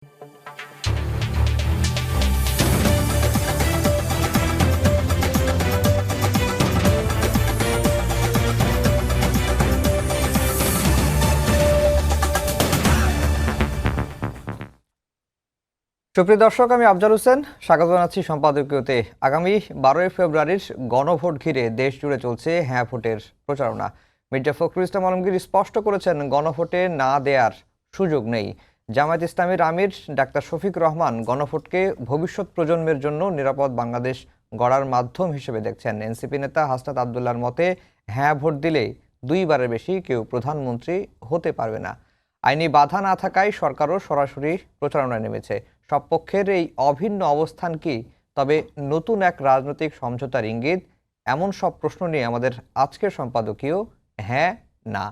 সুপ্রিয় দর্শক, আমি আফজাল হোসেন, স্বাগত জানাচ্ছি সম্পাদকীয়তে। আগামী 12 ফেব্রুয়ারির গণভোট ঘিরে দেশ জুড়ে চলছে হ্যাঁ ভোটের প্রচারণা। মির্জা ফখরুল ইসলাম আলমগীর স্পষ্ট করেছেন, গণভোটে না দেওয়ার সুযোগ নেই। জামায়াত ইসলামীর আমির ডাক্তার শফিক রহমান গণভোটকে ভবিষ্যৎ প্রজন্মের জন্য নিরাপদ বাংলাদেশ গড়ার মাধ্যম হিসেবে দেখছেন। এনসিপি নেতা হাসনাত আবদুল্লাহর মতে, হ্যাঁ ভোট দিলে 2 বারের বেশি কেউ প্রধানমন্ত্রী হতে পারবে না। আইনি বাধা না থাকায় সরকারও সরাসরি প্রচারণায় নেমেছে। সব পক্ষের এই অভিন্ন অবস্থান কি তবে নতুন এক রাজনৈতিক সমঝোতার ইঙ্গিত? এমন সব প্রশ্ন নিয়ে আমাদের আজকের সম্পাদকীয় হ্যাঁ না।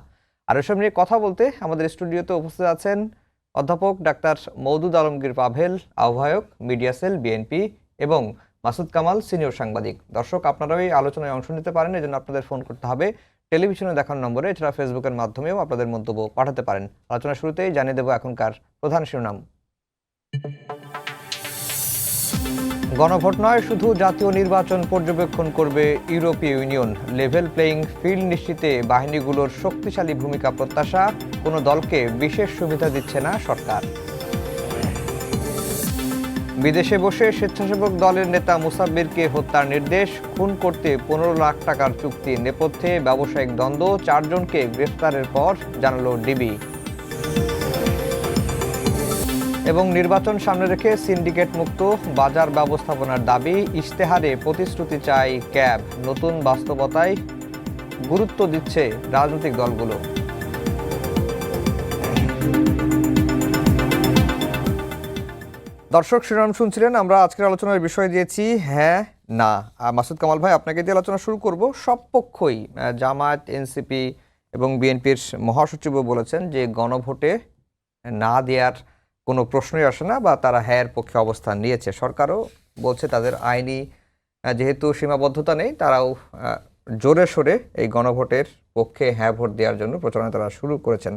আর এসব নিয়ে কথা বলতে আমাদের স্টুডিওতে উপস্থিত আছেন অধ্যাপক ডাক্তার মওদুদ আলমগীর পাভেল, আহ্বায়ক, মিডিয়া সেল, বিএনপি, এবং মাসুদ কামাল, সিনিয়র সাংবাদিক। দর্শক, আপনারাও এই আলোচনায় অংশ নিতে পারেন, এজন্য আপনাদের ফোন করতে হবে টেলিভিশনে দেখানো নম্বরে। এছাড়া ফেসবুকের মাধ্যমেও আপনাদের মন্তব্য পাঠাতে পারেন। আলোচনা শুরুতেই জানিয়ে দেব এখনকার প্রধান শিরোনাম। গণভোট নয়, শুধু জাতীয় নির্বাচন পর্যবেক্ষণ করবে ইউরোপীয় ইউনিয়ন। লেভেল প্লেইং ফিল্ড নিশ্চিতে বাহিনীগুলোর শক্তিশালী ভূমিকা প্রত্যাশা। কোনো দলকে বিশেষ সুবিধা দিচ্ছে না সরকার। বিদেশে বসে স্বেচ্ছাসেবক দলের নেতা মুসাব্বিরকে হত্যার নির্দেশ। খুন করতে 15 লাখ টাকার চুক্তি নেপথ্যে ব্যবসায়িক দ্বন্দ্ব। 4 জনকে গ্রেফতারের পর জানালো ডিবি। এবং নির্বাচন সামনে রেখে সিন্ডিকেট মুক্ত বাজার ব্যবস্থাপনার দাবি। ইশতেহারে প্রতিশ্রুতি চাই ক্যাব। নতুন বাস্তবতায় গুরুত্ব দিচ্ছে রাজনৈতিক দলগুলো। দর্শক, শিরোনাম শুনছিলেন। আমরা আজকের আলোচনার বিষয় দিয়েছি হ্যাঁ না। মাসুদ কামাল ভাই, আপনাকে দিয়ে আলোচনা শুরু করব। সব পক্ষই, জামায়াত, এনসিপি এবং বিএনপির মহাসচিবও বলেছেন যে গণভোটে না দেওয়ার কোনো প্রশ্নই আসে না, বা তারা হ্যাঁর পক্ষে অবস্থান নিয়েছে। সরকারও বলছে তাদের আইনি যেহেতু সীমাবদ্ধতা নেই, তারাও জোরে সোরে এই গণভোটের পক্ষে হ্যাঁ ভোট দেওয়ার জন্য প্রচারণা তারা শুরু করেছেন।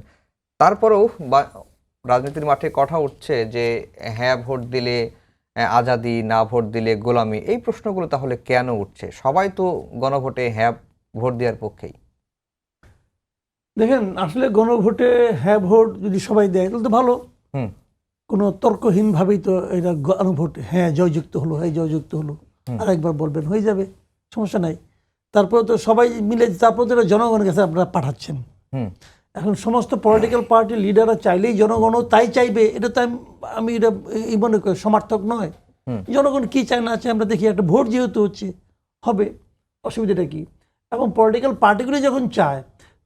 তারপরেও রাজনীতির মাঠে কথা উঠছে যে হ্যাঁ ভোট দিলে আজাদি, না ভোট দিলে গোলামি। এই প্রশ্নগুলো তাহলে কেন উঠছে? সবাই তো গণভোটে হ্যাঁ ভোট দেওয়ার পক্ষেই। দেখেন, আসলে গণভোটে হ্যাঁ ভোট যদি সবাই দেয় তাহলে তো ভালো। কোনো তর্কহীনভাবেই তো এটা গণভোট, হ্যাঁ জয়যুক্ত হলো, হ্যাঁ জয়যুক্ত হলো, আরেকবার বলবেন, হয়ে যাবে, সমস্যা নাই। তারপরে তো সবাই মিলে, তারপরে তো জনগণের কাছে আপনারা পাঠাচ্ছেন। এখন সমস্ত পলিটিক্যাল পার্টির লিডাররা চাইলেই জনগণও তাই চাইবে, এটা তো আমি এটা মনে করি সমর্থক নয়। জনগণ কি চায় না চায় আমরা দেখি, একটা ভোট যেহেতু হচ্ছে হবে, অসুবিধাটা কি? এবং পলিটিক্যাল পার্টিগুলি যখন চায়,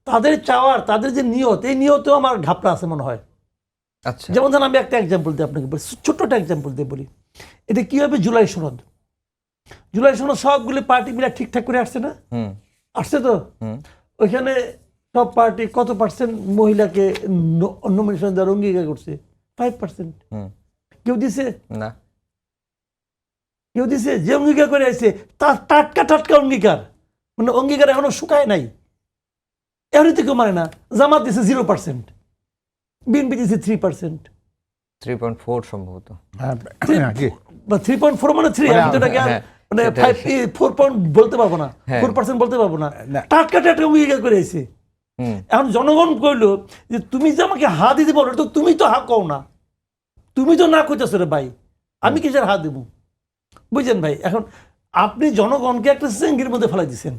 তাদের চাওয়ার, তাদের যে নিয়ত, এই নিয়তেও আমার ঘাপলা আছে মনে হয়। আচ্ছা, যেমন ধরেন আমি একটা এক্সাম্পল দিয়ে আপনাকে বলি, ছোট্ট একটা এক্সাম্পল দিয়ে বলি। এটা কি হবে? জুলাই সনদ সবগুলি পার্টি মিলে ঠিকঠাক করে আসছে না? আসছে তো। ওইখানে সব পার্টি কত পার্সেন্ট মহিলাকে নমিনেশন দেওয়ার অঙ্গীকার করছে? 5%। কেউ দিছে না? কেউ দিছে? যে অঙ্গীকার করে আসছে তার টাটকা অঙ্গীকার, মানে অঙ্গীকার এখনো শুকায় নাই, এমনিতে কেউ মানে না। জামাত দিছে 0%, বিএনপি দিছে 3%, 3.4 সম্ভবত। 3.4 মানে 3, মানে 4 বলতে পারবো না, 4% বলতে পারবো না। টাটকা অঙ্গীকার করে আসছে। এখন জনগণ কইলো যে তুমি যে আমাকে হা দিতে বলো, তো তুমি তো হা কও না, তুমি তো না কইতেছো রে ভাই, আমি কিসের হা দেবো? বুঝছেন ভাই? এখন আপনি জনগণকে একটা চেঙ্গির মধ্যে ফেলাই দিচ্ছেন।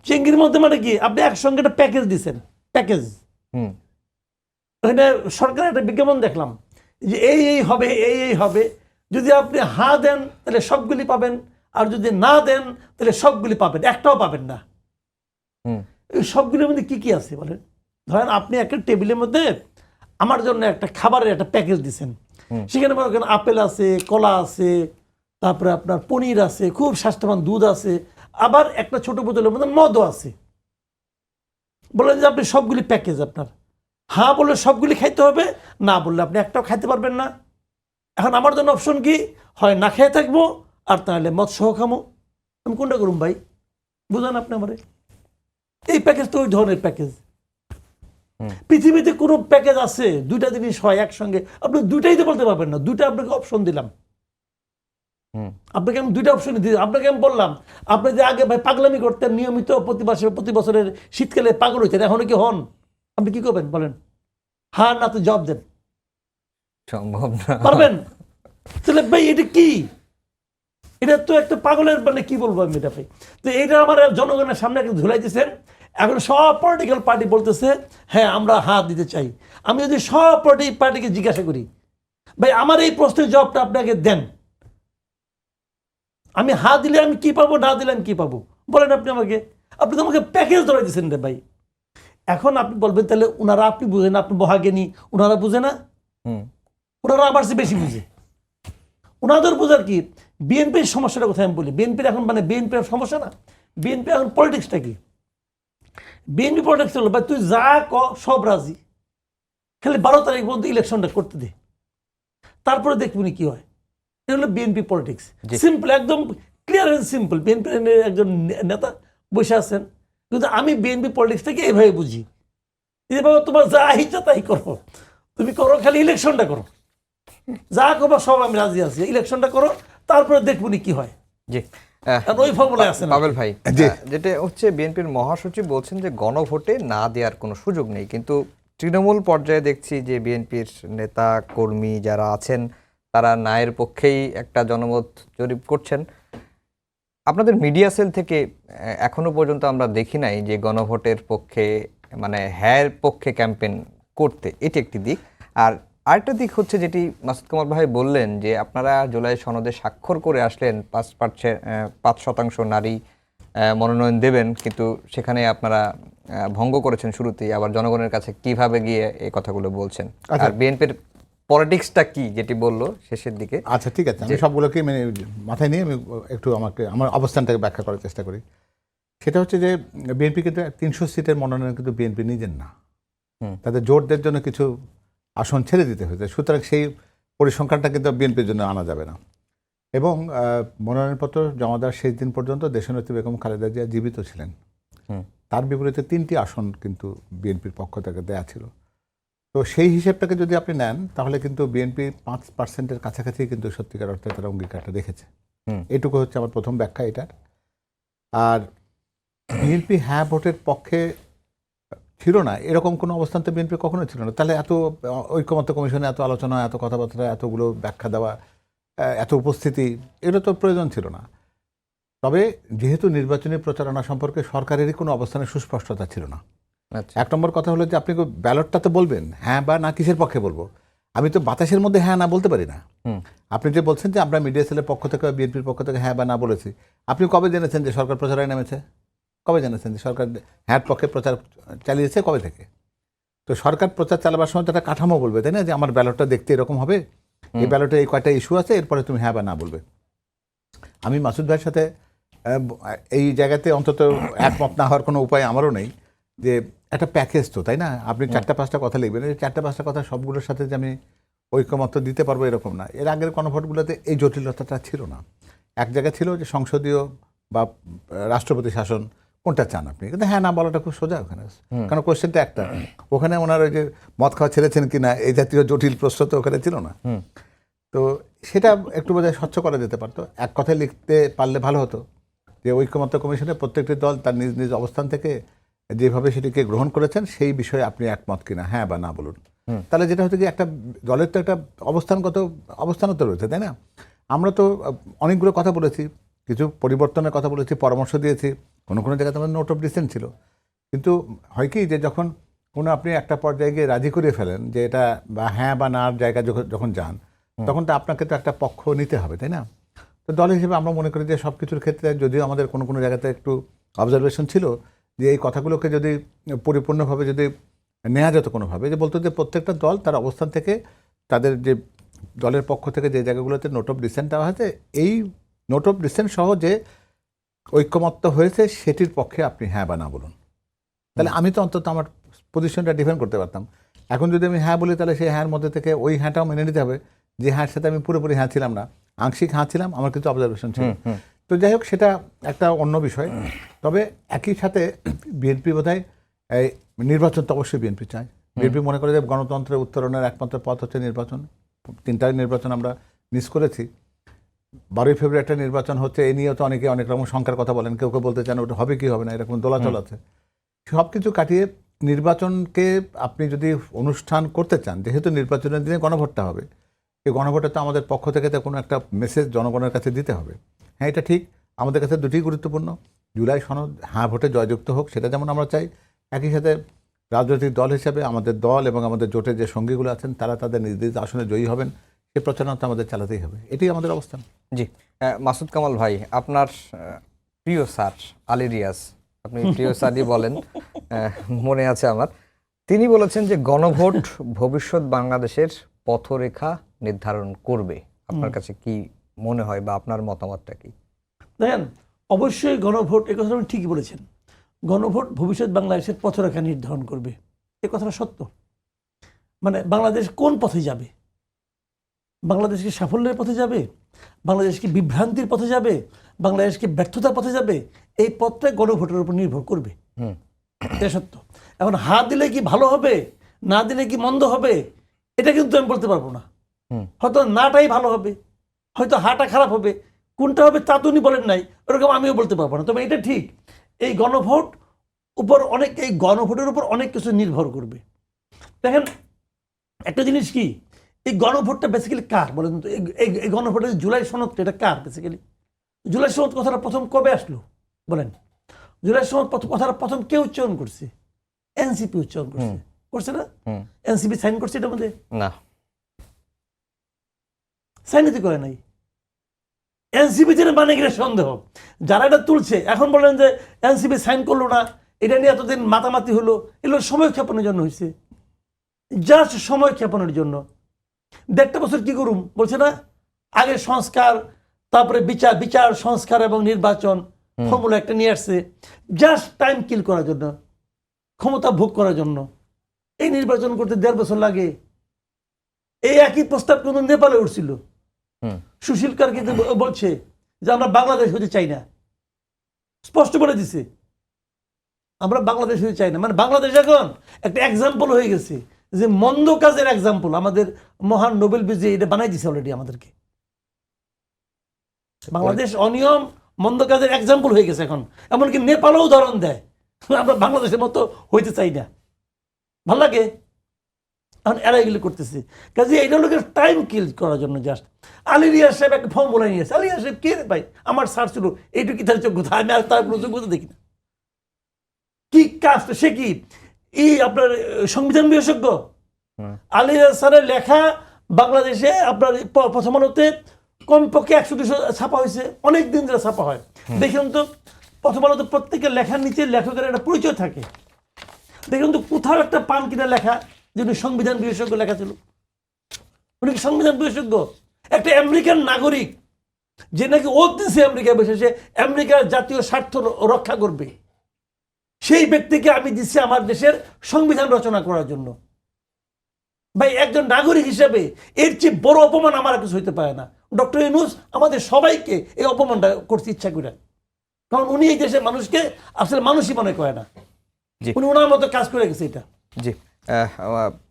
চেঙ্গির মধ্যে মানে কি? আপনি একসঙ্গে একটা প্যাকেজ দিচ্ছেন, প্যাকেজ। ওখানে সরকারের একটা বিজ্ঞাপন দেখলাম যে এই হবে, এই হবে। যদি আপনি হা দেন তাহলে সবগুলি পাবেন, আর যদি না দেন তাহলে সবগুলি পাবেন, একটাও পাবেন না। এই সবগুলির মধ্যে কি কি আছে বলেন? ধরেন আপনি একটা টেবিলের মধ্যে আমার জন্য একটা খাবারের একটা প্যাকেজ দিচ্ছেন, সেখানে মনে করেন আপেল আছে, কলা আছে, তারপরে আপনার পনির আছে, খুব স্বাস্থ্যবান দুধ আছে, আবার একটা ছোট বোতলের মধ্যে মদও আছে। বলেন যে আপনি সবগুলি প্যাকেজ আপনার, হ্যাঁ বললে সবগুলি খাইতে হবে, না বললে আপনি একটাও খাইতে পারবেন না। এখন আমার জন্য অপশন কি? হয় না খেয়ে থাকবো, আর তাহলে মদ সহ খামো। আমি কোনটা করুম ভাই? বুঝান আপনি আমারে। এই প্যাকেজ তো ওই ধরনের প্যাকেজ। পৃথিবীতে কোনো প্যাকেজ আছে দুইটা জিনিস হয় একসঙ্গে, আপনি দুইটাই তো বলতে পারবেন না। দুইটা আপনাকে অপশন দিলাম, আপনাকে আমি দুইটা অপশন দিই। আপনাকে আমি বললাম, আপনি যে আগে ভাই পাগলামি করতেন নিয়মিত, প্রতি বছরের শীতকালে পাগল হইতেন, এখনো কি হন? আপনি কি করবেন বলেন? হ্যাঁ না তো জবাব দেন। সম্ভব না। পারবেন? তাহলে ভাই এটা কি? এটা তো একটা পাগলের মানে কি বলবো আমি এটা ভাই। তো এটা আমার জনগণের সামনে একটা ঝুলাই দিয়েছেন। এখন সব পলিটিক্যাল পার্টি বলতেছে হ্যাঁ আমরা হাত দিতে চাই। আমি যদি সব পার্টিকে জিজ্ঞাসা করি, ভাই আমার এই প্রশ্নের জবাবটা আপনাকে দেন, আমি হাত দিলে আমি কি পাবো, না দিলে আমি কি পাবো বলেন আপনি আমাকে। আপনি তো আমাকে প্যাকেজ ধরে দিচ্ছেন রে ভাই। এখন আপনি বলবেন তাহলে ওনারা, আপনি বুঝেন, আপনি বহাগেনি, ওনারা বুঝে না? ওনারা আমার চেয়ে বেশি বুঝে। ওনাদের বোঝার কি? বিএনপির সমস্যাটা কোথায় আমি বলি। বিএনপির এখন মানে বিএনপির সমস্যা না, বিএনপি এখন পলিটিক্সটা কি? বিএনপি পলিটিক্স হলো ভাই তুই যা ক সব রাজি, খালি 12 তারিখ পর্যন্ত ইলেকশনটা করতে দে, তারপরে দেখবি কি হয়। এটা হলো বিএনপি পলিটিক্স। সিম্পল, একদম ক্লিয়ার এন্ড সিম্পল। বিএনপির একজন নেতা বসে আছেন, কিন্তু আমি বিএনপি পলিটিক্সটাকে এইভাবে বুঝি যে বাবা তোমার যা ইচ্ছা তাই করো, তুমি করো, খালি ইলেকশনটা করো, যা করবো সব আমি রাজি আছি, ইলেকশনটা করো, তারপরে দেখবো কি হয়। জি, ওই ফর্মুলায় আছে পাবেল ভাই, যেটা হচ্ছে বিএনপির মহাসচিব বলছেন যে গণভোটে না দেওয়ার কোনো সুযোগ নেই, কিন্তু তৃণমূল পর্যায়ে দেখছি যে বিএনপির নেতা কর্মী যারা আছেন তারা নায়ের পক্ষেই একটা জনমত জরিপ করছেন। আপনাদের মিডিয়া সেল থেকে এখনো পর্যন্ত আমরা দেখি নাই যে গণভোটের পক্ষে মানে হ্যার পক্ষে ক্যাম্পেইন করতে, এটি একটি দিক। আর আরেকটা দিক হচ্ছে যেটি মাসুদ কামাল ভাই বললেন যে আপনারা জুলাই সনদে স্বাক্ষর করে আসলেন 5% নারী মনোনয়ন দেবেন, কিন্তু সেখানে আপনারা ভঙ্গ করেছেন শুরুতেই, আবার জনগণের কাছে কিভাবে গিয়ে এই কথাগুলো বলছেন। আর বিএনপির পলিটিক্সটা কি যেটি বললো শেষের দিকে। আচ্ছা ঠিক আছে, আমি সবগুলোকে মানে মাথায় নিয়ে আমি একটু আমার অবস্থানটাকে ব্যাখ্যা করার চেষ্টা করি। সেটা হচ্ছে যে বিএনপি কিন্তু 300 সিটের মনোনয়ন কিন্তু বিএনপি নিজের না, তাদের জোটদের জন্য কিছু আসন ছেড়ে দিতে হয়েছে। সুতরাং সেই পরিসংখ্যানটা কিন্তু বিএনপির জন্য আনা যাবে না। এবং মনোনয়নপত্র জমা দেওয়ার শেষ দিন পর্যন্ত দেশনেত্রী বেগম খালেদা জিয়া জীবিত ছিলেন। তার বিপরীতে 3টি আসন কিন্তু বিএনপির পক্ষ থেকে দেয়া ছিল। তো সেই হিসেবটাকে যদি আপনি নেন তাহলে কিন্তু বিএনপি 5%-এর কাছাকাছি কিন্তু সত্যিকার অর্থে তারা অঙ্গীকারটা রেখেছে। এটুকু হচ্ছে আমার প্রথম ব্যাখ্যা এটার। আর বিএনপি হ্যাঁ ভোটের পক্ষে ছিল না এরকম কোনো অবস্থান তো বিএনপি কখনো ছিল না। তাহলে এত ঐকমত্য কমিশনে এত আলোচনা, এত কথাবার্তা, এতগুলো ব্যাখ্যা দেওয়া, এত উপস্থিতি, এগুলো তো প্রয়োজন ছিল না। তবে যেহেতু নির্বাচনী প্রচারণা সম্পর্কে সরকারেরই কোনো অবস্থানের সুস্পষ্টতা ছিল না। 1 নম্বর কথা হলো যে আপনি ব্যালটটা তো বলবেন হ্যাঁ বা না, কিসের পক্ষে বলবো? আমি তো বাতাসের মধ্যে হ্যাঁ না বলতে পারি না। আপনি যে বলছেন যে আমরা মিডিয়া সেলের পক্ষ থেকে বিএনপির পক্ষ থেকে হ্যাঁ বা না বলেছি, আপনি কবে জেনেছেন যে সরকার প্রচারে নেমেছে? কবে জেনেছেন যে সরকার হ্যাঁ পক্ষে প্রচার চালিয়েছে? কবে থেকে? তো সরকার প্রচার চালাবার সময় তো একটা কাঠামো বলবে, তাই না, যে আমার ব্যালটটা দেখতে এরকম হবে, এই ব্যালটে এই কয়টা ইস্যু আছে, এরপরে তুমি হ্যাঁ বা না বলবে। আমি মাসুদ ভাইয়ের সাথে এই জায়গাতে অন্তত একমত না হওয়ার কোনো উপায় আমারও নেই। যে একটা প্যাকেজ তো, তাই না? আপনি 4-5টা কথা লিখবেন, এই 4-5টা কথা সবগুলোর সাথে যে আমি ঐকমত্য দিতে পারবো এরকম না। এর আগের গণভোটগুলোতে এই জটিলতাটা ছিল না। এক জায়গায় ছিল যে সংসদীয় বা রাষ্ট্রপতি শাসন কোনটা চান আপনি, কিন্তু হ্যাঁ না বলাটা খুব সোজা ওখানে, কারণ কোয়েশ্চেনটা একটা। ওখানে ওনার ওই যে মদ খাওয়া ছেড়েছেন কিনা এই জাতীয় জটিল প্রশ্ন তো ওখানে ছিল না। তো সেটা একটু বোধহয় স্বচ্ছ করা যেতে পারতো। এক কথায় লিখতে পারলে ভালো হতো যে ঐকমত্য কমিশনে প্রত্যেকটি দল তার নিজ নিজ অবস্থান থেকে যেভাবে সেটিকে গ্রহণ করেছেন সেই বিষয়ে আপনি একমত কিনা, হ্যাঁ বা না বলুন। তাহলে যেটা হচ্ছে কি একটা দলের তো একটা অবস্থানও তো রয়েছে, তাই না? আমরা তো অনেকগুলো কথা বলেছি, কিছু পরিবর্তনের কথা বলেছি, পরামর্শ দিয়েছি, কোনো কোনো জায়গাতে আমাদের নোট অফ ডিসেন্ট ছিল। কিন্তু হয় কি যে যখন কোনো আপনি একটা পর্যায়ে গিয়ে রাজি করে ফেলেন যে এটা বা হ্যাঁ বা নার জায়গা যখন যান, তখন তো আপনাকে তো একটা পক্ষ নিতে হবে, তাই না? তো দল হিসেবে আমরা মনে করি যে সব কিছুর ক্ষেত্রে যদিও আমাদের কোনো কোনো জায়গাতে একটু অবজারভেশন ছিল যে এই কথাগুলোকে যদি পরিপূর্ণভাবে যদি নেওয়া যেত কোনোভাবে, যে বলতো যে প্রত্যেকটা দল তার অবস্থান থেকে তাদের যে দলের পক্ষ থেকে যে জায়গাগুলোতে নোট অফ ডিসেন্ট দেওয়া হয়েছে, এই নোট অফ ডিসেন্ট সহ যে ঐক্যমত্য হয়েছে সেটির পক্ষে আপনি হ্যাঁ বা না বলুন। তাহলে আমি তো অন্তত আমার পজিশনটা ডিফেন্ড করতে পারতাম। এখন যদি আমি হ্যাঁ বলি তাহলে সেই হ্যাঁর মধ্যে থেকে ওই হ্যাঁটাও মেনে নিতে হবে যে হ্যাঁর সাথে আমি পুরোপুরি হ্যাঁ ছিলাম না, আংশিক হ্যাঁ ছিলাম, আমার কিছু অবজারভেশন ছিল। তো যাই হোক, সেটা একটা অন্য বিষয়। তবে একই সাথে বিএনপি বোধহয় এই নির্বাচন তো অবশ্যই বিএনপি চায়। বিএনপি মনে করে যে গণতন্ত্রের উত্তরণের একমাত্র পথ হচ্ছে নির্বাচন। 3টা নির্বাচন আমরা মিস করেছি। 12ই ফেব্রুয়ারি একটা নির্বাচন হচ্ছে, এ নিয়েও তো অনেকে অনেক রকম শঙ্কার কথা বলেন, কেউ কেউ বলতে চান ওটা হবে কি হবে না, এরকম দোলাচল আছে। সব কিছু কাটিয়ে নির্বাচনকে আপনি যদি অনুষ্ঠান করতে চান, যেহেতু নির্বাচনের দিনে গণভোটটা হবে, এই গণভোটে তো আমাদের পক্ষ থেকে তো কোনো একটা মেসেজ জনগণের কাছে দিতে হবে। হ্যাঁ, এটা ঠিক, আমাদের কাছে দুটোই গুরুত্বপূর্ণ। জুলাই সনদ হ্যাঁ ভোটে জয়যুক্ত হোক, সেটা যেমন আমরা চাই, একই সাথে রাজনৈতিক দল হিসেবে আমাদের দল এবং আমাদের জোটের যে সঙ্গীগুলো আছেন তারা তাদের নিজ নিজ আসনে জয়ী হবেন, সেই প্রচারণা তো আমাদের চালাতেই হবে। এটাই আমাদের অবস্থান। জি, মাসুদ কামাল ভাই, আপনার প্রিয় স্যার আলী রিয়াজ, আপনি প্রিয় স্যারই বলেন, মনে আছে আমার, তিনি বলেছেন যে গণভোট ভবিষ্যৎ বাংলাদেশের পথরেখা নির্ধারণ করবে। আপনার কাছে কি মনে হয় বা আপনার মতামতটা কি? দেখেন, অবশ্যই গণভোট, এ কথা আপনি ঠিকই বলেছেন, গণভোট ভবিষ্যৎ বাংলাদেশের পথরেখা নির্ধারণ করবে, এ কথাটা সত্য। মানে বাংলাদেশ কোন পথে যাবে, বাংলাদেশ কি সাফল্যের পথে যাবে, বাংলাদেশ কি বিভ্রান্তির পথে যাবে, বাংলাদেশ কি ব্যর্থতার পথে যাবে, এই পথটা গণভোটের উপর নির্ভর করবে, এটা সত্য। এখন হাত দিলে কি ভালো হবে, না দিলে কি মন্দ হবে, এটা কিন্তু আমি বলতে পারবো না। হয়তো নাটাই ভালো হবে, হয়তো হাটা খারাপ হবে, কোনটা হবে তা তো উনি বলেন নাই, ওরকম আমিও বলতে পারবো না। তবে এটা ঠিক, এই গণভোট উপর অনেক, এই গণভোটের উপর অনেক কিছু নির্ভর করবে। দেখেন, একটা জিনিস কি, এই গণভোটটা বেসিক্যালি কার বলেন তো? এই গণভোটের জুলাই সনদটা এটা কার বেসিক্যালি? জুলাই সনদ কথাটা প্রথম কবে আসলো বলেন? জুলাই সনদ কথাটা প্রথম কে উচ্চারণ করছে? এনসিপি উচ্চারণ করছে, করছে না? এনসিপি সাইন করছে এটার মধ্যে? না, সাইন তো করে নাই। এনসিপি যেটা মানে কিনা সন্দেহ, যারা এটা তুলছে এখন বলেন যে এনসিপি সাইন করলো না, এটা নিয়ে এতদিন মাতামাতি হলো, এগুলো সময় ক্ষেপণের জন্য হয়েছে, জাস্ট সময় ক্ষেপণের জন্য। 1.5 বছর কি করুম বলছে না, আগে সংস্কার, তারপরে বিচার, বিচার সংস্কার এবং নির্বাচন, ফর্মুলা একটা নিয়ে আসছে জাস্ট টাইম কিল করার জন্য, ক্ষমতা ভোগ করার জন্য। এই নির্বাচন করতে 1.5 বছর লাগে। এই একই প্রস্তাব কিন্তু নেপালে উঠছিল, সুশীল কার কিন্তু বলছে যে আমরা বাংলাদেশ হতে চাই না, স্পষ্ট বলে দিছে আমরা বাংলাদেশ হতে চাই না। মানে বাংলাদেশ এখন একটা এক্সাম্পল হয়ে গেছে, যে মন্দ কাজের এক্সাম্পল। আমাদের মহান নোবেল বিজয়ী এটা বানাই দিছে অলরেডি আমাদেরকে। বাংলাদেশ অনিয়ম মন্দ কাজের এক্সাম্পল হয়ে গেছে এখন, এমনকি নেপালও উদাহরণ দেয় আমরা বাংলাদেশের মতো হইতে চাই না। ভাল লাগে এখন এরা এগুলো করতেছে, কাজে এটা লোকের টাইম কিল করার জন্য জাস্ট। আলী রিয়াজ সাহেব একটা ফর্ম বলে নিয়েছে। আলী রিয়াজ সাহেব কে ভাই? আমার স্যার ছিল, এইটুকু কি তার যোগ্যতা? আমি আর তার কোনো যোগ্যতা দেখি না। কি কাজ সে কি এই আপনার সংবিধান বিশেষজ্ঞ? আলী রিয়াজ স্যারের লেখা বাংলাদেশে আপনার প্রথম আলোতে কমপক্ষে 100-200 ছাপা হয়েছে, অনেক দিন ধরে ছাপা হয়। দেখুন তো প্রথম আলোতে প্রত্যেকের লেখার নিচে লেখকের একটা পরিচয় থাকে। দেখুন তো কোথাও একটা পান কিনা লেখা যিনি সংবিধান বিশেষজ্ঞ লেখা ছিল। উনি কি সংবিধান বিশেষজ্ঞ? একটা আমেরিকান নাগরিক যে নাকি ওত দিছে আমেরিকা বসে, সে আমেরিকার জাতীয় স্বার্থ রক্ষা করবে, সেই ব্যক্তিকে আমি দিচ্ছি আমার দেশের সংবিধান রচনা করার জন্য। ভাই, একজন নাগরিক হিসেবে এর চেয়ে বড় অপমান আমার কিছু হইতে পারে না। ডক্টর ইউনূস আমাদের সবাইকে এই অপমানটা করতে ইচ্ছা করে, কারণ উনি এই দেশের মানুষকে আসলে মানুষই মনে করে না। উনি ওনার মতো কাজ করে গেছে এটা। জি,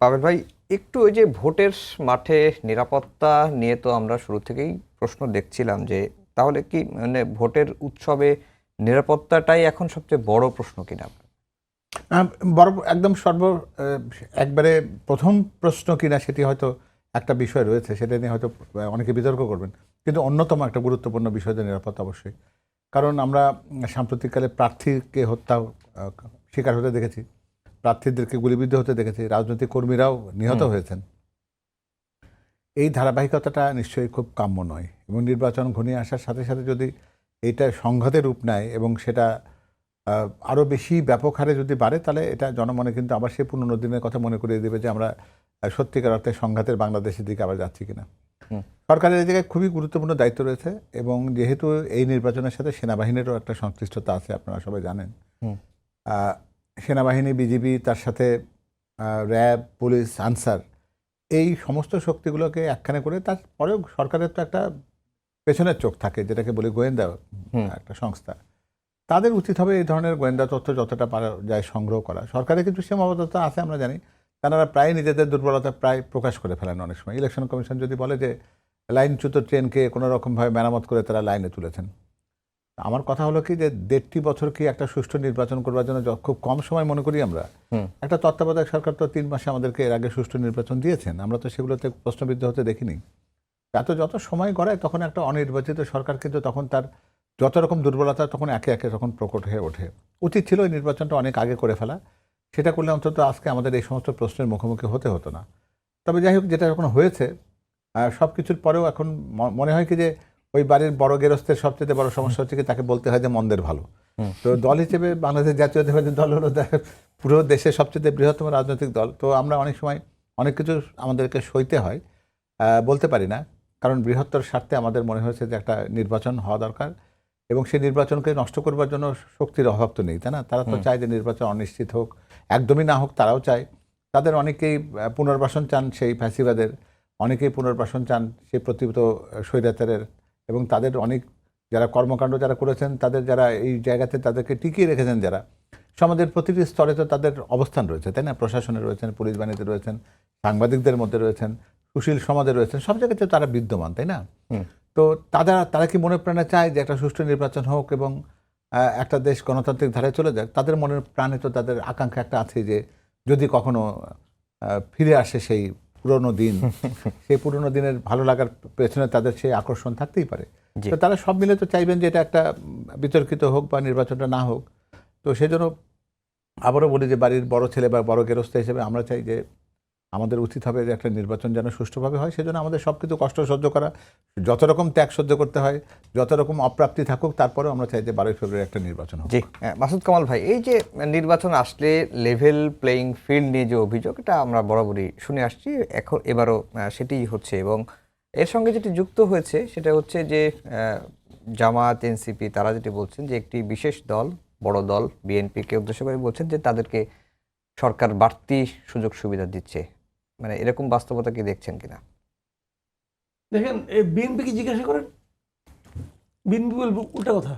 পাবেল ভাই, একটু ওই যে ভোটের মাঠে নিরাপত্তা নিয়ে তো আমরা শুরু থেকেই প্রশ্ন দেখছিলাম, যে তাহলে কি মানে ভোটের উৎসবে নিরাপত্তাটাই এখন সবচেয়ে বড় প্রশ্ন কিনা? বড় একদম একবারে প্রথম প্রশ্ন কিনা সেটি হয়তো একটা বিষয় রয়েছে, সেটা নিয়ে হয়তো অনেকে বিতর্ক করবেন, কিন্তু অন্যতম একটা গুরুত্বপূর্ণ বিষয় যে নিরাপত্তা অবশ্যই। কারণ আমরা সাম্প্রতিককালে প্রার্থীকে হত্যা শিকার হতে দেখেছি, প্রার্থীদেরকে গুলিবিদ্ধ হতে দেখেছি, রাজনৈতিক কর্মীরাও নিহত হয়েছেন। এই ধারাবাহিকতাটা নিশ্চয়ই খুব কাম্য নয়, এবং নির্বাচন ঘনিয়ে আসার সাথে সাথে যদি এটা সংঘাতের রূপ নেয় এবং সেটা আরও বেশি ব্যাপক হারে যদি বাড়ে, তাহলে এটা জনমনে কিন্তু আবার সেই পুরনো দিনের কথা মনে করিয়ে দেবে যে আমরা সত্যিকার অর্থে সংঘাতের বাংলাদেশের দিকে আবার যাচ্ছি কিনা। সরকারের এই জায়গায় খুবই গুরুত্বপূর্ণ দায়িত্ব রয়েছে, এবং যেহেতু এই নির্বাচনের সাথে সেনাবাহিনীরও একটা সংশ্লিষ্টতা আছে, আপনারা সবাই জানেন। সেনাবাহিনী, বিজিবি, তার সাথে র্যাব, পুলিশ, আনসার, এই সমস্ত শক্তিগুলোকে একখানে করে, তারপরেও সরকারের তো একটা পেছনের চোখ থাকে, যেটাকে বলি গোয়েন্দা একটা সংস্থা। তাদের উচিত হবে এই ধরনের গোয়েন্দা তথ্য যতটা পারা যায় সংগ্রহ করা। সরকারের কিছু সীমাবদ্ধতা আছে আমরা জানি, তারা প্রায় নিজেদের দুর্বলতা প্রায় প্রকাশ করে ফেলেন অনেক সময়। ইলেকশন কমিশন যদি বলে যে লাইনচ্যুত ট্রেনকে কোনো রকমভাবে মেরামত করে তারা লাইনে তুলেছেন, আমার কথা হলো কি যে 1.5 বছর কি একটা সুষ্ঠু নির্বাচন করবার জন্য খুব কম সময় মনে করি আমরা। একটা তত্ত্বাবধায়ক সরকার তো 3 মাসে আমাদেরকে এর আগে সুষ্ঠু নির্বাচন দিয়েছেন, আমরা তো সেগুলোতে প্রশ্নবিদ্ধ হতে দেখিনি। যত সময় গড়ায় তখন একটা অনির্বাচিত সরকার কিন্তু তখন তার যত রকম দুর্বলতা তখন একে একে তখন প্রকট হয়ে ওঠে। উচিত ছিল এই নির্বাচনটা অনেক আগে করে ফেলা, সেটা করলে অন্তত আজকে আমাদের এই সমস্ত প্রশ্নের মুখোমুখি হতে হতো না। তবে যাই হোক, যেটা এখন হয়েছে সব কিছুর পরেও এখন মনে হয় কি যে ওই বাড়ির বড় গেরস্থের সবচেয়ে বড় সমস্যা হচ্ছে কি তাকে বলতে হয় যে মন্দের ভালো। তো দল হিসেবে বাংলাদেশ জাতীয়তাবাদী দল হলো পুরো দেশের সবচেয়ে বৃহত্তম রাজনৈতিক দল। তো আমরা অনেক সময় অনেক কিছু আমাদেরকে সইতে হয়, বলতে পারি না, কারণ বৃহত্তর স্বার্থে আমাদের মনে হয়েছে যে একটা নির্বাচন হওয়া দরকার এবং সেই নির্বাচনকে নষ্ট করবার জন্য শক্তির অভাব তো নেই, তাই না? তারা তো চায় যে নির্বাচন অনিশ্চিত হোক, একদমই না হোক, তারাও চায়। তাদের অনেকেই পুনর্বাসন চান সেই ফ্যাসিবাদের, অনেকেই পুনর্বাসন চান সেই প্রতিভূত স্বৈরাচারের, এবং তাদের অনেক যারা কর্মকাণ্ড যারা করেছেন, তাদের যারা এই জায়গাতে তাদেরকে টিকিয়ে রেখেছেন, যারা সমাজের প্রতিটি স্তরে তো তাদের অবস্থান রয়েছে, তাই না? প্রশাসনে রয়েছেন, পুলিশ বাহিনীতে রয়েছেন, সাংবাদিকদের মধ্যে রয়েছেন, সুশীল সমাজে রয়েছেন, সব জায়গাতে তারা বিদ্যমান, তাই না? তো তারা কি মনে প্রাণে চায় যে একটা সুষ্ঠু নির্বাচন হোক এবং একটা দেশ গণতান্ত্রিক ধারায় চলে যাক? তাদের মনের প্রাণে তো তাদের আকাঙ্ক্ষা একটা আছে যে যদি কখনো ফিরে আসে সেই পুরনো দিন, সেই পুরনো দিনের ভালো লাগার পেছনে তাদের সেই আকর্ষণ থাকতেই পারে। তো তারা সব মিলে তো চাইবেন যে এটা একটা বিতর্কিত হোক বা নির্বাচনটা না হোক। তো সেজন্য আবারও বলি যে বাড়ির বড় ছেলে বা বড় গেরস্থ হিসেবে আমরা চাই যে আমাদের উচিত হবে যে একটা নির্বাচন যেন সুষ্ঠুভাবে হয়। সেজন্য আমাদের সব কিছু কষ্ট সহ্য করা, যত রকম ত্যাগ সহ্য করতে হয়, যত রকম অপ্রাপ্তি থাকুক, তারপরেও আমরা চাই যে 12 ফেব্রুয়ারি একটা নির্বাচন হোক। জি, মাসুদ কামাল ভাই, এই যে নির্বাচন আসলে লেভেল প্লেইং ফিল্ড নিয়ে যে অভিযোগ, এটা আমরা বরাবরই শুনে আসছি, এবারও সেটাই হচ্ছে। এবং এর সঙ্গে যেটি যুক্ত হয়েছে সেটা হচ্ছে যে জামাত, এনসিপি তারা যেটি বলছেন যে একটি বিশেষ দল, বড় দল বিএনপিকে উদ্দেশ্য করে বলছেন যে তাদেরকে সরকার বাড়তি সুযোগ সুবিধা দিচ্ছে। মানে এরকম বাস্তবতা কি দেখছেন কিনা? দেখেন, বিএনপিকে জিজ্ঞাসা করেন, বিএনপি বলবে উল্টা কথা।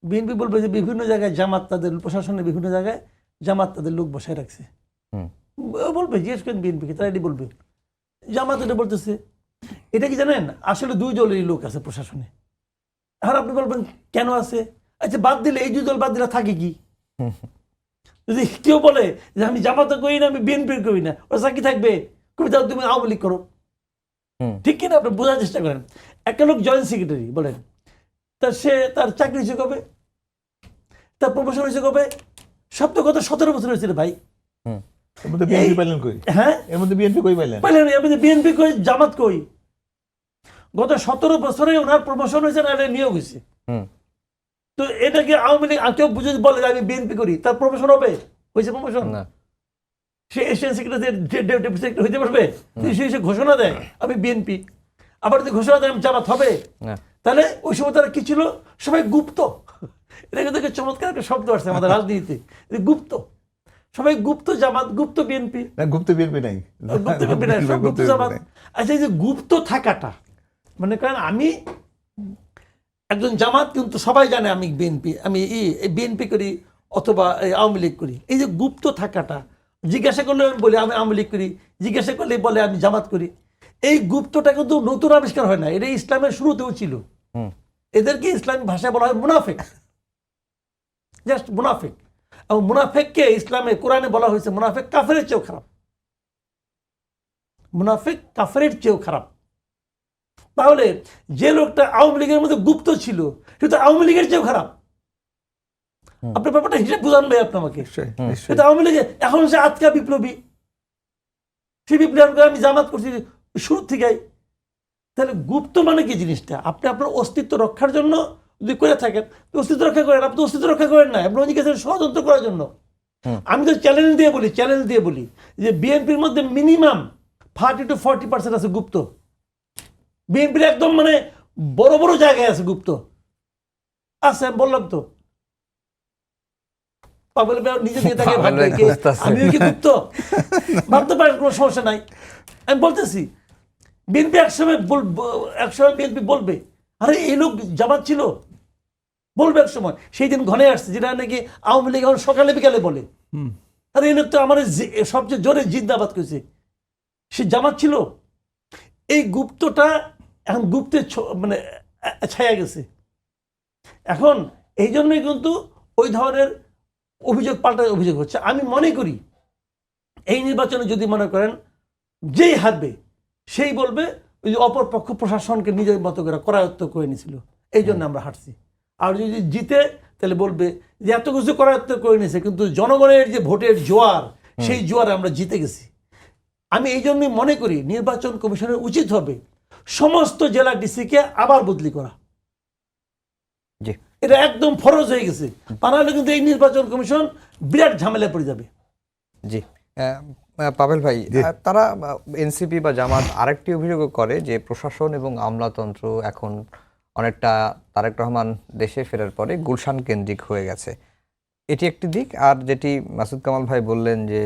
বিএনপি বলবে যে বিভিন্ন জায়গায় জামাত তাদের প্রশাসনের বিভিন্ন জায়গায় জামাত তাদের লোক বসায় রাখছে। বলবে, জিজ্ঞেস করেন বিএনপিকে, তারা এটি বলবে। জামাত এটা বলতেছে। এটা কি জানেন, আসলে দুই দলেরই লোক আছে প্রশাসনে। আর আপনি বলবেন কেন আছে? আচ্ছা, বাদ দিলে এই দুই দল বাদ দিলে থাকে কি? যদি কেউ বলে যে আমি জামাতে করি না, আমি বিএনপির করি না, ওরা চাকরি থাকবে, কবিতা তুমি আওয়ামী লীগ করো, ঠিক কিনা? আপনি বোঝার চেষ্টা করেন। একটা লোক জয়েন্ট সেক্রেটারি বলেন, তার চাকরি হয়েছে কবে, তার প্রমোশন হয়েছে কবে? সব তো গত 17 বছর হয়েছে ভাই। এর মধ্যে বিএনপি পাইলেন কই? হ্যাঁ, এর মধ্যে বিএনপি কই পাইলেন? বিএনপি কই, জামাত কই? গত 17 বছরে ওনার প্রমোশন হয়েছে, না নিয়োগ হয়েছে। তো এটাকে আওয়ামী লীগ কেউ বুঝে বলে আমি বিএনপি করি, তার প্রমোশন হবে? হয়েছে প্রমোশন? না। সে এশিয়ান সেক্রেটারি হইতে পারবে? সে ঘোষণা দেয় আমি বিএনপি, আবার যদি ঘোষণা দেয় আমি জামাত, হবে? তাহলে ওই সময় তারা কি ছিল? সবাই গুপ্ত। এটা কিন্তু চমৎকার একটা শব্দ আসছে আমাদের রাজনীতিতে, গুপ্ত। সবাই গুপ্ত জামাত, গুপ্ত বিএনপি। গুপ্ত বিএনপি নাই, গুপ্ত জামাত। আচ্ছা, এই যে গুপ্ত থাকাটা, মানে কারণ আমি একজন জামাত কিন্তু সবাই জানে আমি বিএনপি, আমি বিএনপি করি অথবা আওয়ামী লীগ করি। এই যে গুপ্ত থাকাটা, জিজ্ঞাসা করলে বলে আমি আওয়ামী লীগ করি, জিজ্ঞাসা করলে বলে আমি জামাত করি। এই গুপ্তটা কিন্তু নতুন আবিষ্কার হয় না, এটা ইসলামের শুরুতেও ছিল। এদেরকে ইসলামিক ভাষায় বলা হয় মুনাফিক, জাস্ট মুনাফিক। এবং মুনাফিককে ইসলামে কোরআনে বলা হয়েছে মুনাফিক কাফেরের চেয়েও খারাপ। মুনাফিক কাফেরের চেয়েও খারাপ। তাহলে যে লোকটা আওয়ামী লীগের মধ্যে গুপ্ত ছিল, সেটা আওয়ামী লীগের চেয়েও খারাপ। আপনার ব্যাপারটা হিসেব বুঝান ভাই আপনি আমাকে। সেটা আওয়ামী লীগের, এখন সে আজকা বিপ্লবী, সে বিপ্লবী আমি জামাত করছি শুরু থেকেই। তাহলে গুপ্ত মানে কি জিনিসটা? আপনি আপনার অস্তিত্ব রক্ষার জন্য যদি করে থাকেন, অস্তিত্ব রক্ষা করেন। আপনি অস্তিত্ব রক্ষা করেন না, আপনি অনেক ষড়যন্ত্র করার জন্য। আমি তো চ্যালেঞ্জ দিয়ে বলি যে বিএনপির মধ্যে মিনিমাম 30 to 40% আছে গুপ্ত। বিএনপির একদম মানে বড় বড় জায়গায় আছে গুপ্ত আছে, বললাম তো। নিজে দিয়ে তাকে আমিও কি গুপ্ত ভাবতে পারেন, কোনো সমস্যা নাই। আমি বলতেছি বিএনপি একসময় বিএনপি বলবে, আরে এই লোক জামাত ছিল, বলবে এক সময়, সেই দিন ঘনে আসছে, যেটা নাকি আওয়ামী লীগ এখন সকালে বিকালে বলে। আর এই লোক তো আমার সবচেয়ে জোরে জিন্দাবাদ করেছে, সে জামাত ছিল। এই গুপ্তটা এখন গুপ্তে মানে ছায়া গেছে। এখন এই জন্যই কিন্তু ওই ধরনের অভিযোগ পাল্টা অভিযোগ হচ্ছে। আমি মনে করি এই নির্বাচনে যদি মনে করেন যেই হারবে সেই বলবে ওই যে অপর পক্ষ প্রশাসনকে নিজের মতো করে করায়ত্ত করে নিয়েছিল, এই জন্য আমরা হারছি। আর যদি জিতে তাহলে বলবে যে এত কিছু করায়ত্ত করে নিয়েছে, কিন্তু জনগণের যে ভোটের জোয়ার, সেই জোয়ারে আমরা জিতে গেছি। আমি এই জন্যই মনে করি নির্বাচন কমিশনের উচিত হবে সমস্ত জেলা ডিসিকে আবার বদলি করা। জি, এটা একদম ফরজ হয়ে গেছে, তা নাহলে কিন্তু এই নির্বাচন কমিশন বিরাট ঝামেলায় পড়ে যাবে। জি। পাভেল ভাই, তারা এনসিপি বা জামাত আরেকটি অভিযোগ করে যে প্রশাসন এবং আমলাতন্ত্র এখন অনেকটা তারেক রহমান দেশে ফেরার পরে গুলশান কেন্দ্রিক হয়ে গেছে, এটি একটি দিক। আর যেটি মাসুদ কামাল ভাই বললেন যে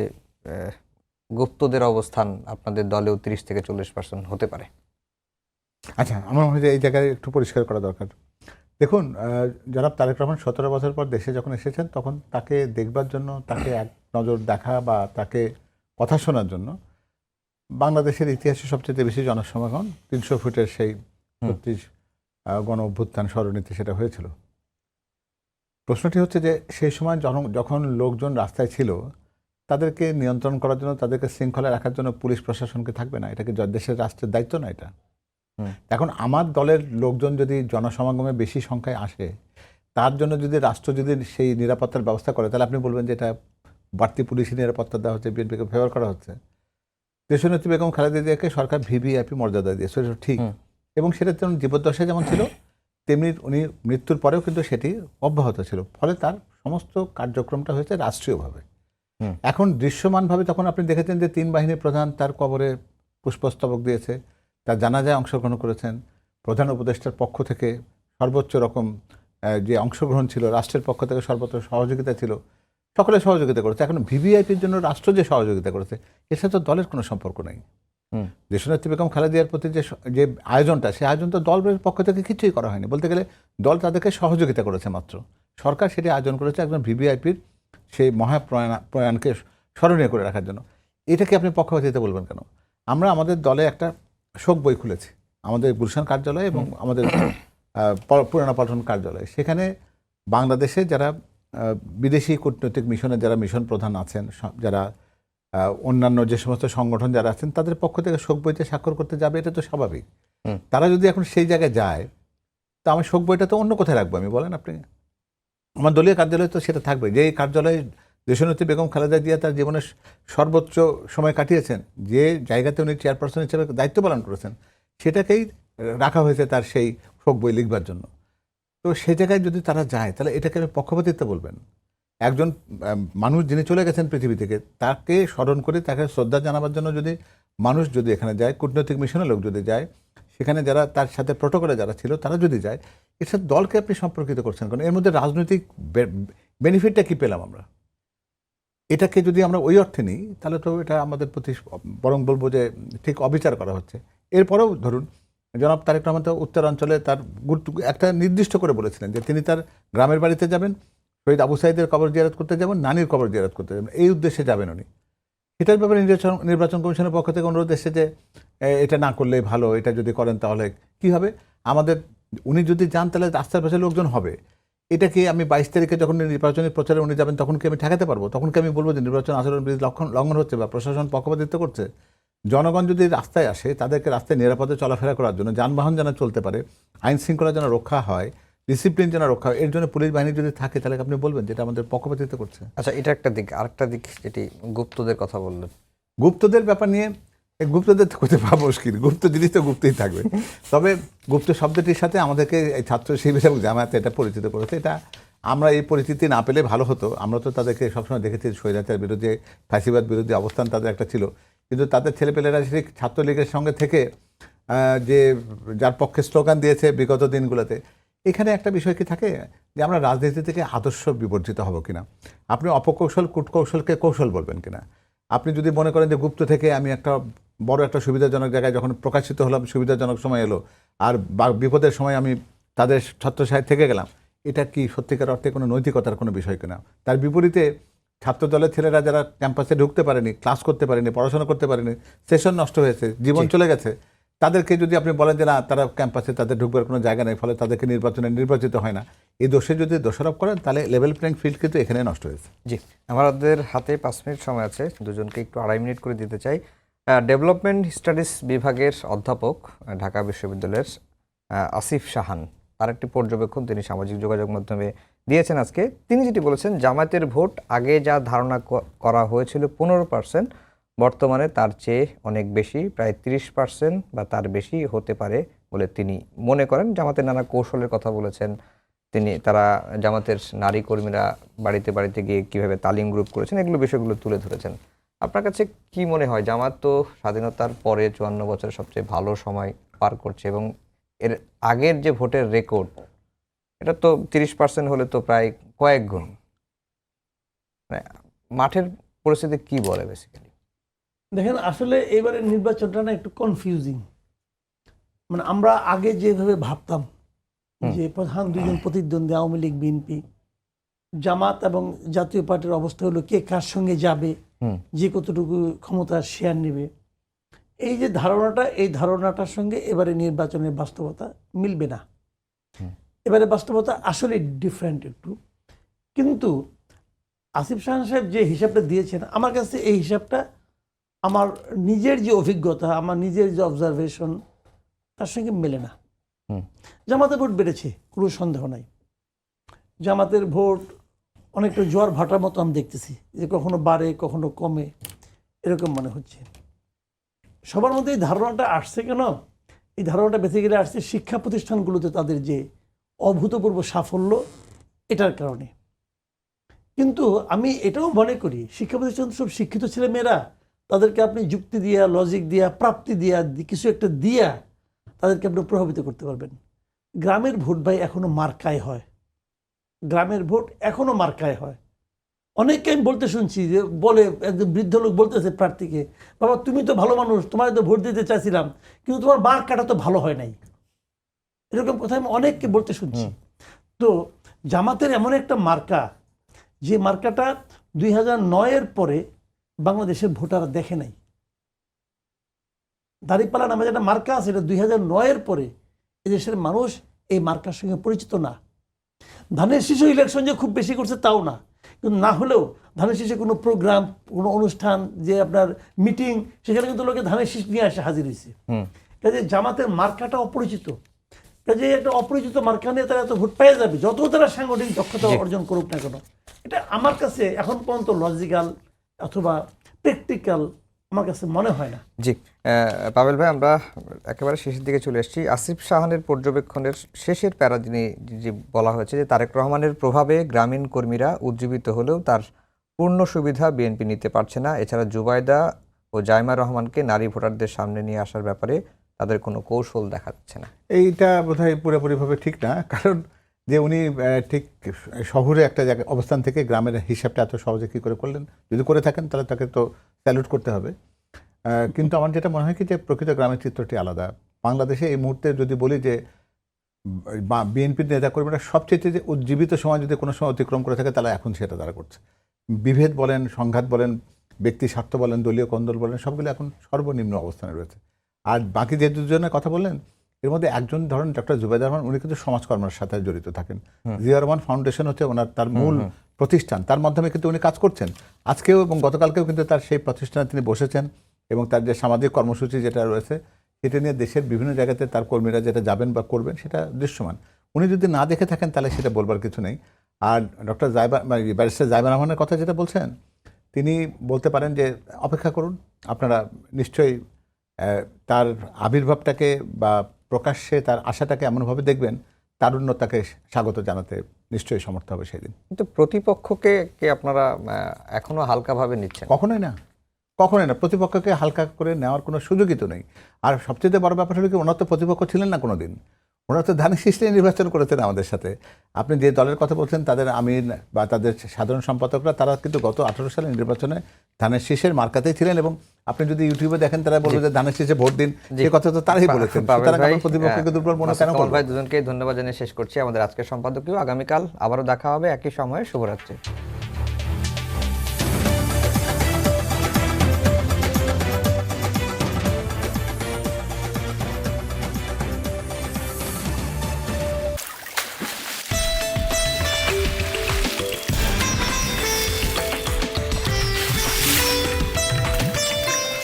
গুপ্তদের অবস্থান আপনাদের দলেও 30 থেকে 40% হতে পারে। আচ্ছা, আমার মনে হয় যে এই জায়গায় একটু পরিষ্কার করা দরকার। দেখুন, জনাব তারেক রহমান 17 বছর পর দেশে যখন এসেছেন, তখন তাকে দেখবার জন্য, তাকে এক নজর দেখা বা তাকে কথা শোনার জন্য বাংলাদেশের ইতিহাসে সবচেয়ে বেশি জনসমাগম 300 ফুটের সেই 36 গণ অভ্যুত্থান সরণিতে সেটা হয়েছিল। প্রশ্নটি হচ্ছে যে সেই সময় যখন লোকজন রাস্তায় ছিল, তাদেরকে নিয়ন্ত্রণ করার জন্য, তাদেরকে শৃঙ্খলা রাখার জন্য পুলিশ প্রশাসনকে থাকবে না? এটা কি দেশের রাষ্ট্রের দায়িত্ব না এটা? এখন আমার দলের লোকজন যদি জনসমাগমে বেশি সংখ্যায় আসে, তার জন্য যদি রাষ্ট্র যদি সেই নিরাপত্তার ব্যবস্থা করে, তাহলে আপনি বলবেন যে এটা বাড়তি পুলিশি নিরাপত্তা দেওয়া হচ্ছে, বিএনপিকে ফেভার করা হচ্ছে। দেশনেত্রী বেগম খালেদা জিয়াকে সরকার ভিভিআইপি মর্যাদা দিয়েছে, সেটা ঠিক। এবং সেটা যেমন জীবদ্দশায় যেমন ছিল, তেমনি উনি মৃত্যুর পরেও কিন্তু সেটি অব্যাহত ছিল। ফলে তার সমস্ত কার্যক্রমটা হয়েছে রাষ্ট্রীয়ভাবে। এখন দৃশ্যমানভাবে তখন আপনি দেখেছেন যে 3 বাহিনীর প্রধান তার কবরে পুষ্পস্তবক দিয়েছে, তার জানাজায় অংশগ্রহণ করেছেন। প্রধান উপদেষ্টার পক্ষ থেকে সর্বোচ্চ রকম যে অংশগ্রহণ ছিল, রাষ্ট্রের পক্ষ থেকে সর্বোচ্চ সহযোগিতা ছিল, সকলে সহযোগিতা করেছে। এখন ভিভিআইপির জন্য রাষ্ট্র যে সহযোগিতা করেছে, এর সাথে তো দলের কোনো সম্পর্ক নেই। দেশনেত্রী বেগম খালেদা জিয়ার প্রতি যে আয়োজনটা, সেই আয়োজন তো দলের পক্ষ থেকে কিছুই করা হয়নি। বলতে গেলে দল তাদেরকে সহযোগিতা করেছে মাত্র। সরকার সেটি আয়োজন করেছে একজন ভিভিআইপির সেই মহাপ্রয়াণকে স্মরণীয় করে রাখার জন্য। এটাকে আপনি পক্ষপাতিত্ব বলবেন কেন? আমরা আমাদের দলে একটা শোক বই খুলেছি, আমাদের গুলশান কার্যালয় এবং আমাদের পুরানা পল্টন কার্যালয়। সেখানে বাংলাদেশে যারা বিদেশি কূটনৈতিক মিশনে যারা মিশন প্রধান আছেন, যারা অন্যান্য যে সমস্ত সংগঠন যারা আছেন, তাদের পক্ষ থেকে শোক বইতে স্বাক্ষর করতে যাবে, এটা তো স্বাভাবিক। তারা যদি এখন সেই জায়গায় যায়, তো আমার শোক বইটা তো অন্য কোথায় রাখবো আমি, বলেন আপনি? আমার দলীয় কার্যালয় তো সেটা থাকবে, যে কার্যালয়ে দেশনেত্রী বেগম খালেদা জিয়া তার জীবনের সর্বোচ্চ সময় কাটিয়েছেন, যে জায়গাতে উনি চেয়ারপারসন হিসেবে দায়িত্ব পালন করেছেন, সেটাকেই রাখা হয়েছে তার সেই শোক বই লিখবার জন্য। তো সেই জায়গায় যদি তারা যায়, তাহলে এটাকে আমি পক্ষপাতিত্ব বলবেন? একজন মানুষ যিনি চলে গেছেন পৃথিবী থেকে, তাকে স্মরণ করে তাকে শ্রদ্ধা জানাবার জন্য যদি মানুষ যদি এখানে যায়, কূটনৈতিক মিশনের লোক যদি যায়, সেখানে যারা তার সাথে প্রোটোকলে যারা ছিল তারা যদি যায়, এর সাথে দলকে আপনি সম্পর্কিত করছেন কারণ এর মধ্যে রাজনৈতিক বেনিফিটটা কি পেলাম আমরা? এটাকে যদি আমরা ওই অর্থে নিই, তাহলে তো এটা আমাদের প্রতি বরং বলবো যে ঠিক অবিচার করা হচ্ছে। এরপরেও ধরুন, জনাব তারেক রহমান তো উত্তরাঞ্চলে তার একটা নির্দিষ্ট করে বলেছিলেন যে তিনি তার গ্রামের বাড়িতে যাবেন, শহীদ আবু সাইদের কবর জিয়ারত করতে যাবেন, নানির কবর জিয়ারত করতে যাবেন, এই উদ্দেশ্যে যাবেন উনি। সেটার ব্যাপারে নির্বাচন কমিশনের পক্ষ থেকে অনুরোধ এসেছে যে এটা না করলে ভালো, এটা যদি করেন তাহলে কি হবে আমাদের, উনি যদি যান তাহলে রাস্তার পাশে লোকজন হবে। এটা কি আমি 22 তারিখে যখন নির্বাচনী প্রচারে উনি যাবেন তখন কি আমি ঠেকাতে পারবো? তখন কি আমি বলবো যে নির্বাচন আচরণবিধি লঙ্ঘন হচ্ছে বা প্রশাসন পক্ষপাতিত্ব করছে? জনগণ যদি রাস্তায় আসে, তাদেরকে রাস্তায় নিরাপদে চলাফেরা করার জন্য, যানবাহন যেন চলতে পারে, আইন শৃঙ্খলা যেন রক্ষা হয়, ডিসিপ্লিন যেন রক্ষা হয়, এর জন্য পুলিশ বাহিনী যদি থাকে, তাহলে আপনি বলবেন যেটা আমাদের পক্ষপাতিত্ব করছে। আচ্ছা, এটা একটা দিক। আরেকটা দিক যেটি গুপ্তদের কথা বললেন, গুপ্তদের ব্যাপার নিয়ে, গুপ্তদের করতে পাওয়া মুশকিল, গুপ্ত জিনিস তো গুপ্তই থাকবে। তবে গুপ্ত শব্দটির সাথে আমাদেরকে এই ছাত্র শিবির এবং জামায়াত এটা পরিচিত করেছে। এটা আমরা এই পরিচিতি না পেলে ভালো হতো। আমরা তো তাদেরকে সবসময় দেখেছি স্বৈরাচারের বিরুদ্ধে, ফ্যাসিবাদ বিরোধী অবস্থান তাদের একটা ছিল, কিন্তু তাদের ছেলেপেলেরা সেই ছাত্রলীগের সঙ্গে থেকে যে যার পক্ষে স্লোগান দিয়েছে বিগত দিনগুলোতে, এখানে একটা বিষয় কি থাকে যে আমরা রাজনীতি থেকে আদর্শ বিবর্জিত হব কিনা, আপনি অপকৌশল কূটকৌশলকে কৌশল বলবেন কিনা। আপনি যদি মনে করেন যে গুপ্ত থেকে আমি একটা বড় একটা সুবিধাজনক জায়গায় যখন প্রকাশিত হলাম, সুবিধাজনক সময় এলো, আর বিপদের সময় আমি তাদের ছত্রছায়ায় থেকে গেলাম, এটা কি সত্যিকার অর্থে কোনো নৈতিকতার কোনো বিষয় কিনা। তার বিপরীতে ছাত্র দলের ছেলেরা যারা ক্যাম্পাসে ঢুকতে পারেনি, ক্লাস করতে পারেনি, পড়াশোনা করতে পারেনি, সেশন নষ্ট হয়েছে, জীবন চলে গেছে, তাদেরকে যদি আপনি বলেন যে না তারা ক্যাম্পাসে তাদের ঢুকবার কোনো জায়গা নেই, ফলে তাদেরকে নির্বাচনে নির্বাচিত হয় না, এই দোষে যদি দোষারোপ করেন তাহলে লেভেল প্লেইং ফিল্ড কিন্তু এখানে নষ্ট হয়েছে। জি, আমাদের হাতে 5 মিনিট সময় আছে, দুজনকে একটু 2.5 মিনিট করে দিতে চাই। ডেভেলপমেন্ট স্টাডিজ বিভাগের অধ্যাপক ঢাকা বিশ্ববিদ্যালয়ের আসিফ শাহান, তার একটি পর্যবেক্ষণ তিনি সামাজিক যোগাযোগ মাধ্যমে দিয়েছেন আজকে। তিনি যেটি বলেছেন, জামায়াতের ভোট আগে যা ধারণা করা হয়েছিল 15%, বর্তমানে তার চেয়ে অনেক বেশি, প্রায় 30% বা তার বেশি হতে পারে বলে তিনি মনে করেন। জামাতের নানা কৌশলের কথা বলেছেন তিনি, তারা জামাতের নারী কর্মীরা বাড়িতে বাড়িতে গিয়ে কিভাবে তালিম গ্রুপ করেছেন, এগুলো বিষয়গুলো তুলে ধরেছেন। আপনার কাছে কি মনে হয়, জামাত তো স্বাধীনতার পরে 54 বছরের সবচেয়ে ভালো সময় পার করছে এবং এর আগের যে ভোটের রেকর্ড, এটা তো 30% হলে তো প্রায় কয়েক গুণ, মানে মাঠের পরিস্থিতি কি বলে বেসিক্যালি? দেখেন, আসলে এবারের নির্বাচনটা না একটু কনফিউজিং। মানে আমরা আগে যেভাবে ভাবতাম যে প্রধান দুইজন প্রতিদ্বন্দ্বী আওয়ামী লীগ, বিএনপি, জামাত এবং জাতীয় পার্টির অবস্থা হলো কে কার সঙ্গে যাবে, যে কতটুকু ক্ষমতার শেয়ার নেবে, এই যে ধারণাটা, এই ধারণাটার সঙ্গে এবারে নির্বাচনের বাস্তবতা মিলবে না। এবারে বাস্তবতা আসলে ডিফারেন্ট একটু। কিন্তু আসিফ শাহান সাহেব যে হিসাবটা দিয়েছেন, আমার কাছে এই হিসাবটা আমার নিজের যে অভিজ্ঞতা, আমার নিজের যে অবজারভেশন, তার সঙ্গে মেলে না। জামাতের ভোট বেড়েছে, কোনো সন্দেহ নাই। জামাতের ভোট অনেকটা জোয়ার ভাটার মতো আমি দেখতেছি, যে কখনো বাড়ে কখনো কমে, এরকম মনে হচ্ছে। সবার মধ্যে এই ধারণাটা আসছে কেন? এই ধারণাটা বেঁচে গেলে আসছে শিক্ষা প্রতিষ্ঠানগুলোতে তাদের যে অভূতপূর্ব সাফল্য, এটার কারণে। কিন্তু আমি এটাও মনে করি, শিক্ষা প্রতিষ্ঠান সব শিক্ষিত ছেলে মেয়েরা, তাদেরকে আপনি যুক্তি দিয়া, লজিক দিয়া, প্রাপ্তি দিয়া, কিছু একটা দিয়া তাদেরকে আপনি প্রভাবিত করতে পারবেন। গ্রামের ভোট ভাই এখনো মার্কায় হয়, গ্রামের ভোট এখনো মার্কায় হয়। অনেককে আমি বলতে শুনছি যে বলে, একজন বৃদ্ধ লোক বলতেছে প্রার্থীকে, বাবা তুমি তো ভালো মানুষ, তোমার তো ভোট দিতে চাইছিলাম, কিন্তু তোমার মার্কাটা তো ভালো হয় নাই। এরকম কথা আমি অনেককে বলতে শুনছি। তো জামাতের এমন একটা মার্কা, যে মার্কাটা 2009-এর পরে বাংলাদেশের ভোটাররা দেখে নাই। দাঁড়িপাল্লা নামে যেটা মার্কা আছে, এটা 2009-এর পরে এদেশের মানুষ এই মার্কার সঙ্গে পরিচিত না। ধানের শীষ ইলেকশন যে খুব বেশি করছে তাও না, কিন্তু না হলেও ধানের শীষে কোনো প্রোগ্রাম, কোনো অনুষ্ঠান, যে আপনার মিটিং, সেখানে কিন্তু লোকে ধানের শীষ নিয়ে আসে হাজির হয়েছে। কাজে জামাতের মার্কাটা অপরিচিত। কাজে একটা অপরিচিত মার্কা নিয়ে তারা এত ভোট পেয়ে যাবে, যত তারা সাংগঠনিক দক্ষতা অর্জন করুক না কেন। এটা আমার কাছে এখন পর্যন্ত লজিক্যাল অথবা প্র্যাকটিক্যাল আমার কাছে মনে হয় না। জি, পাবেল ভাই, আমরা একেবারে শেষের দিকে চলে এসেছি। আসিফ শাহানের পর্যবেক্ষণের শেষের প্যারা যিনি যে বলা হয়েছে যে তারেক রহমানের প্রভাবে গ্রামীণ কর্মীরা উজ্জীবিত হলেও তার পূর্ণ সুবিধা বিএনপি নিতে পারছে না। এছাড়া জুবাইদা ও জাইমা রহমানকে নারী ভোটারদের সামনে নিয়ে আসার ব্যাপারে তাদের কোনো কৌশল দেখাচ্ছে না। এইটা বোধহয় পুরোপুরিভাবে ঠিক না, কারণ যে উনি ঠিক শহরে একটা জায়গায় অবস্থান থেকে গ্রামের হিসাবটা এত সহজে কী করে করলেন, যদি করে থাকেন তাহলে তাকে তো স্যালুট করতে হবে। কিন্তু আমার যেটা মনে হয় কি, যে প্রকৃত গ্রামের চিত্রটি আলাদা। বাংলাদেশে এই মুহূর্তে যদি বলি যে বিএনপির নেতাকর্মীরা সবচেয়ে যে উজ্জীবিত সময় যদি কোনো সময় অতিক্রম করে থাকে, তাহলে এখন সেটা তারা করছে। বিভেদ বলেন, সংঘাত বলেন, ব্যক্তি স্বার্থ বলেন, দলীয় কন্দল বলেন, সবগুলো এখন সর্বনিম্ন অবস্থানে রয়েছে। আর বাকি যে দুজনের কথা বললেন, এর মধ্যে একজন ধরেন ডক্টর জুবাইদা রহমান, উনি কিন্তু সমাজকর্মের সাথে জড়িত থাকেন। জিয়া রহমান ফাউন্ডেশন হচ্ছে ওনার তার মূল প্রতিষ্ঠান, তার মাধ্যমে কিন্তু উনি কাজ করছেন আজকেও এবং গতকালকেও কিন্তু তার সেই প্রতিষ্ঠানে তিনি বসেছেন এবং তার যে সামাজিক কর্মসূচি যেটা রয়েছে সেটা নিয়ে দেশের বিভিন্ন জায়গাতে তার কর্মীরা যেটা যাবেন বা করবেন সেটা দৃশ্যমান। উনি যদি না দেখে থাকেন তাহলে সেটা বলবার কিছু নেই। আর ডক্টর ব্যারিস্টার জাইমা রহমানের কথা যেটা বলছেন, তিনি বলতে পারেন যে অপেক্ষা করুন, আপনারা নিশ্চয়ই তার আবির্ভাবটাকে বা প্রকাশ্যে তার আশাটাকে এমনভাবে দেখবেন, তারুণ্য তাকে স্বাগত জানাতে নিশ্চয়ই সমর্থ হবে সেদিন। কিন্তু প্রতিপক্ষকে আপনারা এখনো হালকাভাবে নিচ্ছেন? কখনোই না, কখনোই না। প্রতিপক্ষকে হালকা করে নেওয়ার কোনো সুযোগই তো নেই। আর সবচেয়ে বড় ব্যাপার হলো কি, ওনার তো প্রতিপক্ষ ছিলেন না কোনো দিন। ওনারা তো ধানের শীষ নিয়ে নির্বাচন করেছেন আমাদের সাথে। আপনি যে দলের কথা বলছেন তাদের আমির বা তাদের সাধারণ সম্পাদকরা তারা কিন্তু গত 18 সালের নির্বাচনে ধানের শীষের মার্কাতেই ছিলেন, এবং আপনি যদি ইউটিউবে দেখেন তারা বলবে যে ধানের শীষে ভোট দিন, সেই কথা তো তারাই বলেছেন। সুতরাং আমার প্রতিপক্ষকে দুর্বল মনে কেন করব? ভাই দুজনকে ধন্যবাদ জানিয়ে শেষ করছি আমাদের আজকের সম্পাদকীয়। আগামীকাল আবারও দেখা হবে একই সময়ে। শুভরাত্রি।